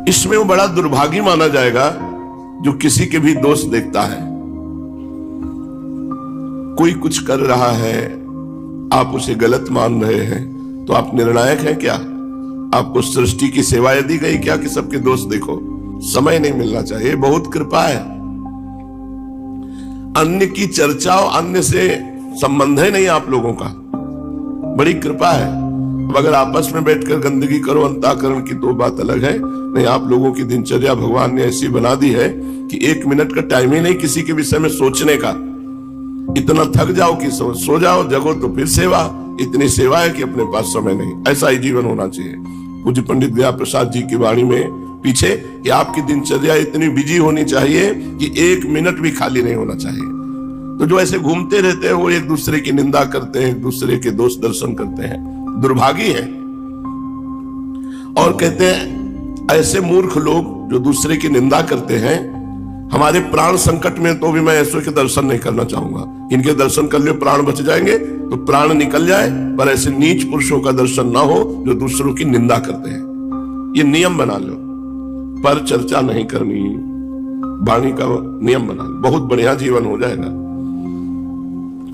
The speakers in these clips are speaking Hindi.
इसमें वो बड़ा दुर्भागी माना जाएगा जो किसी के भी दोष देखता है। कोई कुछ कर रहा है, आप उसे गलत मान रहे हैं, तो आप निर्णायक हैं क्या? आपको सृष्टि की सेवाएं दी गई क्या कि सबके दोष देखो? समय नहीं मिलना चाहिए। बहुत कृपा है, अन्य की चर्चा और अन्य से संबंध है नहीं आप लोगों का, बड़ी कृपा है। अब अगर आपस में बैठकर गंदगी करो अंतःकरण की तो बात अलग है। नहीं, आप लोगों की दिनचर्या भगवान ने ऐसी बना दी है कि 1 मिनट का टाइम ही नहीं किसी के विषय में सोचने का। इतना थक जाओ कि सो जाओ, जगो तो फिर सेवा। इतनी सेवा है कि अपने पास समय नहीं। ऐसा ही जीवन होना चाहिए। पूज्य पंडित दया प्रसाद जी की वाणी में पीछे कि आपकी दिनचर्या इतनी बिजी होनी चाहिए कि 1 मिनट भी खाली नहीं होना चाहिए। तो जो ऐसे घूमते रहते हैं वो एक दूसरे की निंदा करते हैं, एक दूसरे के दोष दर्शन करते हैं, दुर्भागी है। और कहते हैं ऐसे मूर्ख लोग जो दूसरे की निंदा करते हैं, हमारे प्राण संकट में तो भी मैं ऐसे के दर्शन नहीं करना चाहूंगा। इनके दर्शन कर लियो प्राण बच जाएंगे तो प्राण निकल जाए, पर ऐसे नीच पुरुषों का दर्शन ना हो जो दूसरों की निंदा करते हैं। ये नियम बना लो, पर चर्चा नहीं करनी, वाणी का नियम बना लो, बहुत बढ़िया जीवन हो जाएगा।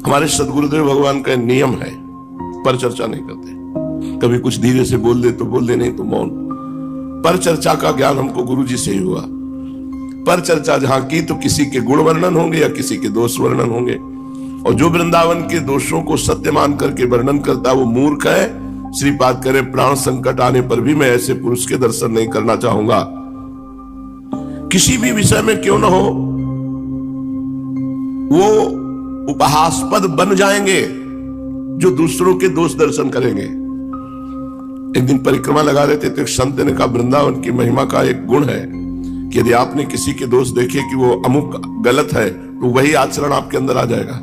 हमारे सदगुरुदेव भगवान का नियम है, पर चर्चा नहीं करते। कभी कुछ धीरे से बोल दे तो बोल दे, नहीं तो मौन। पर चर्चा का ज्ञान हमको गुरु जी से ही हुआ। पर चर्चा जहां की तो किसी के गुण वर्णन होंगे या किसी के दोष वर्णन होंगे, और जो वृंदावन के दोषों को सत्य मान करके वर्णन करता वो मूर्ख है। श्रीपाद करे प्राण संकट आने पर भी मैं ऐसे पुरुष के दर्शन नहीं करना चाहूंगा। किसी भी विषय में क्यों ना हो, वो उपहासास्पद बन जाएंगे जो दूसरों के दोष दर्शन करेंगे। एक दिन परिक्रमा लगा रहे थे तो एक संत ने कहा वृंदावन की महिमा का एक गुण है कि यदि आपने किसी के दोष देखे कि वो अमुक गलत है तो वही आचरण आपके अंदर आ जाएगा।